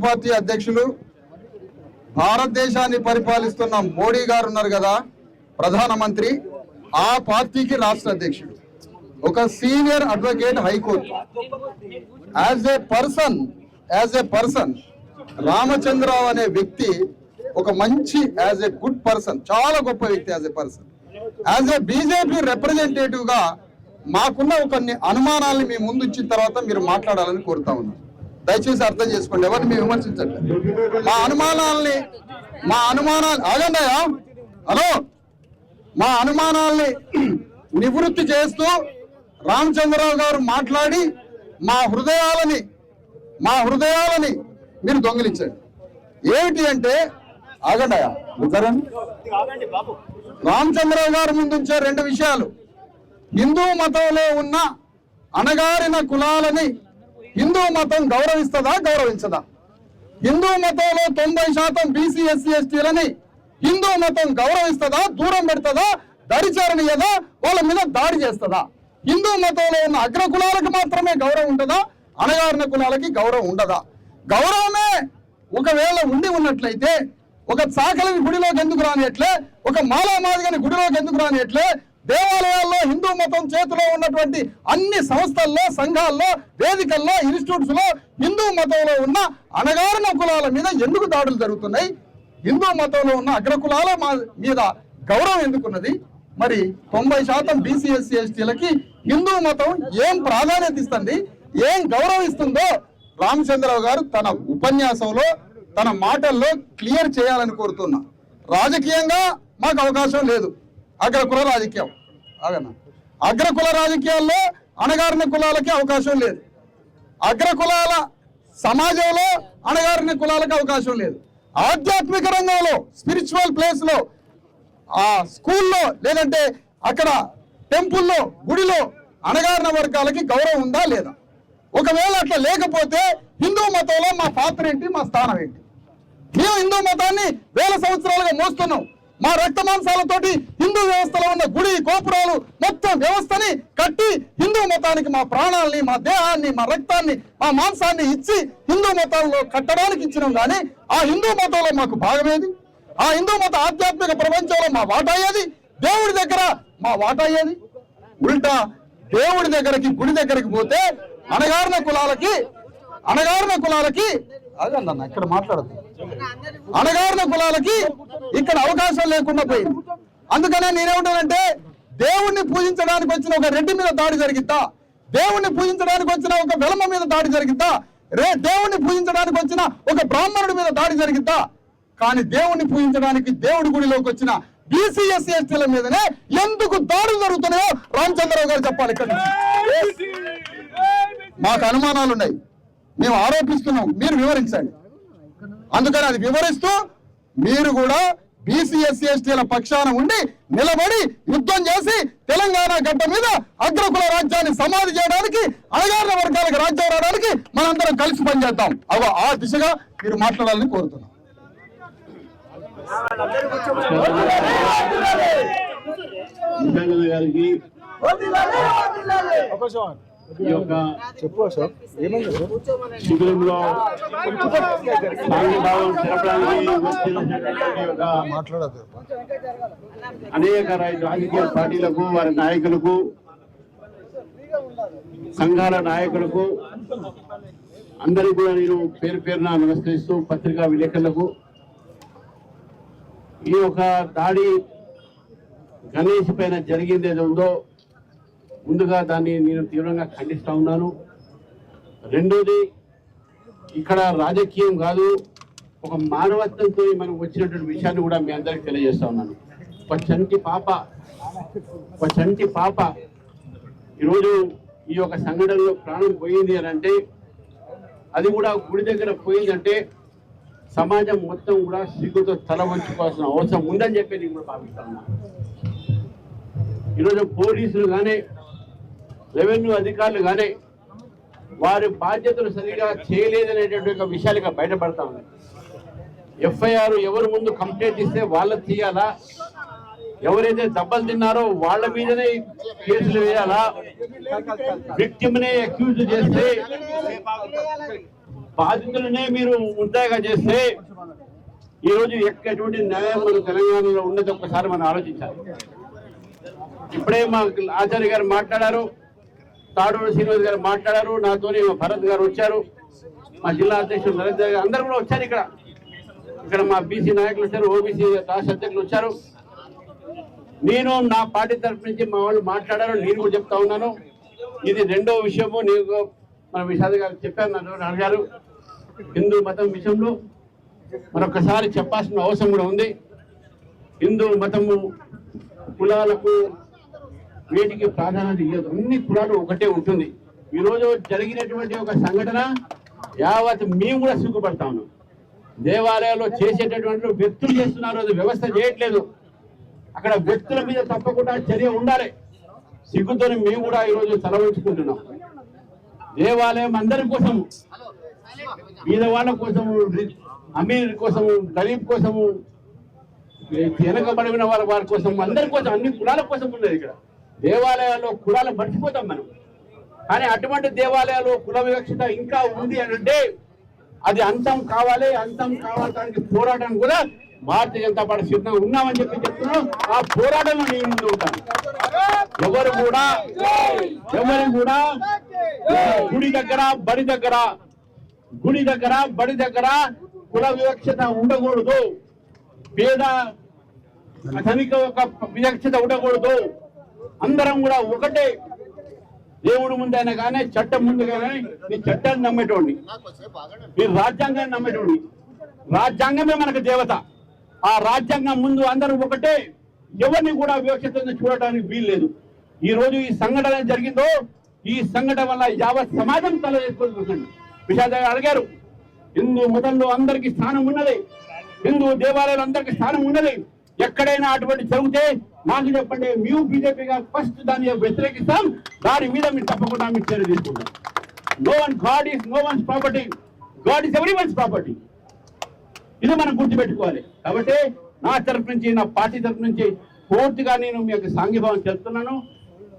Party అధ్యక్షులు భారతదేశాన్ని పరిపాలిస్తున్న మోడీ గారు ఉన్నారు కదా, ప్రధానమంత్రి, ఆ పార్టీకి రాష్ట్ర అధ్యక్షుడు, ఒక senior advocate high court. As a person Ramachandra Rao అనే వ్యక్తి ఒక మంచి, యాజ్ ఏ గుడ్ పర్సన్, చాలా గొప్ప వ్యక్తి. As a person, as a BJP representative గా మాకున్న కొన్ని అనుమానాలను మీ ముందు ఇచ్చిన తర్వాత మీరు మాట్లాడాలని కోరుతా ఉన్నాను. దయచేసి అర్థం చేసుకోండి, ఎవరిని మేము విమర్శించండి. మా అనుమానాలు ఆగండియా, హలో, మా అనుమానాల్ని నివృత్తి చేస్తూ రామచంద్రరావు గారు మాట్లాడి మా హృదయాలని మీరు దొంగిలించండి. ఏమిటి అంటే, ఆగండియా, రామచంద్రరావు గారు ముందుంచే రెండు విషయాలు. హిందూ మతంలో ఉన్న అణగారిన కులాలని హిందూ మతం గౌరవిస్తుందా, గౌరవించదా? హిందూ మతంలో 90% బీసీ ఎస్సీ ఎస్టీలని హిందూ మతం గౌరవిస్తుందా, దూరం పెడుతుందా, దరిచేరనియదా, వాళ్ళ మీద దాడి చేస్తుందా? హిందూ మతంలో ఉన్న అగ్ర కులాలకు మాత్రమే గౌరవం ఉంటుందా, అణగారిన కులాలకి గౌరవం ఉండదా? గౌరవమే ఒకవేళ ఉన్నట్లయితే ఒక చాకలిని గుడిలోకి ఎందుకు రానియట్లే, ఒక మాలామాదిగని గుడిలోకి ఎందుకు రానియట్లే? దేవాలయాల్లో హిందూ మతం చేతిలో ఉన్నటువంటి అన్ని సంస్థల్లో, సంఘాల్లో, వేదికల్లో, ఇన్స్టిట్యూట్స్ లో హిందూ మతంలో ఉన్న అణగారిన కులాల మీద ఎందుకు దాడులు జరుగుతున్నాయి? హిందూ మతంలో ఉన్న అగ్రకులాల మీద గౌరవం ఎందుకున్నది? మరి 90% బీసీ ఎస్సీ ఎస్టీలకి హిందూ మతం ఏం ప్రాధాన్యత ఇస్తుంది, ఏం గౌరవం ఇస్తుందో రామచంద్రరావు గారు తన ఉపన్యాసంలో, తన మాటల్లో క్లియర్ చేయాలని కోరుతున్నా. రాజకీయంగా మాకు అవకాశం లేదు. అగ్రకుల రాజకీయం, అగ్రకుల రాజకీయాల్లో అణగారిన కులాలకి అవకాశం లేదు. అగ్రకులాల సమాజంలో అణగారిన కులాలకు అవకాశం లేదు. ఆధ్యాత్మిక రంగంలో, స్పిరిచువల్ ప్లేస్ లో, ఆ స్కూల్లో, లేదంటే అక్కడ టెంపుల్లో, గుడిలో అణగారిన వర్గాలకి గౌరవం ఉందా లేదా? ఒకవేళ అట్లా లేకపోతే హిందూ మతంలో మా పాత్ర ఏంటి, మా స్థానం ఏంటి? మేము హిందూ మతాన్ని వేల సంవత్సరాలుగా మోస్తున్నాం. మా రక్త మాంసాలతోటి హిందూ వ్యవస్థలో ఉన్న గుడి గోపురాలు మొత్తం వ్యవస్థని కట్టి హిందూ మతానికి మా ప్రాణాలని, మా దేహాన్ని, మా రక్తాన్ని, మా మాంసాన్ని ఇచ్చి హిందూ మతంలో కట్టడానికి ఇచ్చినాం. కానీ ఆ హిందూ మతంలో మాకు భాగమేది? ఆ హిందూ మత ఆధ్యాత్మిక ప్రపంచంలో మా వాటా అయ్యేది? దేవుడి దగ్గర మా వాటా అయ్యేది? ఉల్టా దేవుడి దగ్గరికి, గుడి దగ్గరికి పోతే అణగారిన కులాలకి అదన్న ఇక్కడ మాట్లాడదు, అణగారిన కులాలకి ఇక్కడ అవకాశం లేకుండా పోయింది. అందుకనే నేనేమంటానంటే, దేవుణ్ణి పూజించడానికి వచ్చిన ఒక రెడ్డి మీద దాడి జరిగిద్దా? దేవుణ్ణి పూజించడానికి వచ్చిన ఒక వెలమ మీద దాడి జరిగిద్దా? దేవుణ్ణి పూజించడానికి వచ్చిన ఒక బ్రాహ్మణుడి మీద దాడి జరిగిద్దా? కానీ దేవుణ్ణి పూజించడానికి దేవుడి గుడిలోకి వచ్చిన బీసీ ఎస్సీ ఎస్టీల మీదనే ఎందుకు దాడులు జరుగుతున్నాయో రామచంద్రరావు గారు చెప్పాలి. ఇక్కడ మాకు అనుమానాలు ఉన్నాయి, మేము ఆరోపిస్తున్నాం, మీరు వివరించండి. అందుకని అది వివరిస్తూ మీరు కూడా బీసీ ఎస్సీ ఎస్టీల పక్షాన ఉండి నిలబడి యుద్ధం చేసి తెలంగాణ గడ్డ మీద అగ్రకుల రాజ్యాన్ని సమాధి చేయడానికి, అణగారిన వర్గాలకు రాజ్యం రావడానికి మనందరం కలిసి పనిచేద్దాం. ఆ దిశగా మీరు మాట్లాడాలని కోరుతున్నాం. ఈ యొక్క శిబిరంలో సాంఘీభావం అనేక రాజకీయ పార్టీలకు, వారి నాయకులకు, సంఘాల నాయకులకు అందరికీ కూడా నేను పేరు పేరున నమస్కరిస్తూ, పత్రికా విలేకరులకు, ఈ యొక్క దాడి గణేష్ పైన జరిగింది ఏదో ఉందో ముందుగా దాన్ని నేను తీవ్రంగా ఖండిస్తా ఉన్నాను. రెండోది, ఇక్కడ రాజకీయం కాదు, ఒక మానవత్వంతో మనం వచ్చినటువంటి విషయాన్ని కూడా మీ అందరికి తెలియజేస్తా ఉన్నాను. ఒక చంటి పాప ఈరోజు ఈ యొక్క సంఘటనలో ప్రాణం పోయింది అని అంటే, అది కూడా గుడి దగ్గర పోయిందంటే సమాజం మొత్తం కూడా సిగ్గుతో తల వంచుకోవాల్సిన అవసరం ఉందని చెప్పి నేను కూడా భావిస్తా ఉన్నాను. ఈరోజు పోలీసులు కానీ, రెవెన్యూ అధికారులు కానీ వారి బాధ్యతలు సరిగా చేయలేదనేటువంటి ఒక విషయాలుగా బయటపడతా ఉన్నాయి. ఎఫ్ఐఆర్ ఎవరి ముందు కంప్లైంట్ ఇస్తే వాళ్ళకి తీయాలా, ఎవరైతే దెబ్బలు తిన్నారో వాళ్ళ మీదనే కేసులు వేయాలా, విక్టిమ్ నే అక్యూజ్ చేస్తే బాధితులనే మీరు ముద్దాగా చేస్తే ఈరోజు ఎటువంటి న్యాయం మన తెలంగాణలో ఉన్నది ఒక్కసారి మనం ఆలోచించాలి. ఇప్పుడే మా ఆచార్య గారు మాట్లాడారు, తాడూరు శ్రీనివాస్ గారు మాట్లాడారు, నాతోని మా భరత్ గారు వచ్చారు, మా జిల్లా అధ్యక్షుడు నరేంద్ర గారు అందరూ కూడా వచ్చారు. ఇక్కడ మా బీసీ నాయకులు వచ్చారు, ఓబీసీ రాష్ట్ర అధ్యక్షులు వచ్చారు. నేను నా పార్టీ తరఫు నుంచి మా వాళ్ళు మాట్లాడారు, నేను కూడా చెప్తా ఉన్నాను. ఇది రెండో విషయము. నేను మన విషాద్ గారు చెప్పారు, నన్ను అడిగారు. హిందూ మతం విషయంలో మరొకసారి చెప్పాల్సిన అవసరం కూడా ఉంది. హిందూ మతము కులాలకు వీటికి ప్రాధాన్యత ఇవ్వదు, అన్ని కులాలు ఒకటే ఉంటుంది. ఈరోజు జరిగినటువంటి ఒక సంఘటన యావత్ మేము కూడా సిగ్గుపడతా ఉన్నాం. దేవాలయాల్లో చేసేటటువంటి వ్యక్తులు చేస్తున్నారు, అది వ్యవస్థ చేయట్లేదు. అక్కడ వ్యక్తుల మీద తప్పకుండా చర్య ఉండాలి. సిగ్గుతోని మేము కూడా ఈరోజు తల ఉంచుకుంటున్నాం. దేవాలయం అందరి కోసము, పేదవాళ్ళ కోసము, అమీర్ కోసము, గరీబ్ కోసము, వెనకబడిన వారి కోసం, అందరి కోసం, అన్ని కులాల కోసం ఉన్నది. ఇక్కడ దేవాలయాల్లో కులాలు మర్చిపోతాం మనం. కానీ అటువంటి దేవాలయాల్లో కుల వివక్షత ఇంకా ఉంది అని అంటే అది అంతం కావాలి. అంతం కావడానికి పోరాటం కూడా భారతీయ జనతా పార్టీ సిద్ధంగా ఉన్నామని చెప్తున్నాం. ఆ పోరాటంలో నేను ముందు ఉంటాను. ఎవరు కూడా గుడి దగ్గర బడి దగ్గర కుల వివక్షత ఉండకూడదు, పేద ధనిక ఒక వివక్షత ఉండకూడదు. అందరం కూడా ఒకటే. దేవుడు ముందైనా కానీ, చట్టం ముందు కానీ, నీ చట్టాన్ని నమ్మేటోడిని, నీ రాజ్యాంగాన్ని నమ్మేటోడిని. రాజ్యాంగమే మనకు దేవత. ఆ రాజ్యాంగం ముందు అందరూ ఒకటే. ఎవరిని కూడా వివక్షతను చూడటానికి వీల్లేదు. ఈ రోజు ఈ సంఘటన జరిగిందో, ఈ సంఘటన వల్ల యావత్ సమాజం తల ఎత్తుకుంటుంది. విషాద అడిగారు, హిందూ మతంలో అందరికీ స్థానం ఉన్నది, హిందూ దేవాలయాలు అందరికీ స్థానం ఉన్నది. ఎక్కడైనా అటువంటి జరిగితే నాకు చెప్పండి, మేము బీజేపీగా ఫస్ట్ దాన్ని వ్యతిరేకిస్తాం. దాని మీద మీరు తప్పకుండా మీరు చర్య తీసుకుంటాం. God is no one's property, God is everyone's property. ఇది మనం గుర్తుపెట్టుకోవాలి. కాబట్టి నా తరఫు నుంచి, నా పార్టీ తరఫు నుంచి పూర్తిగా నేను మీ యొక్క సాంఘీభావం చెప్తున్నాను.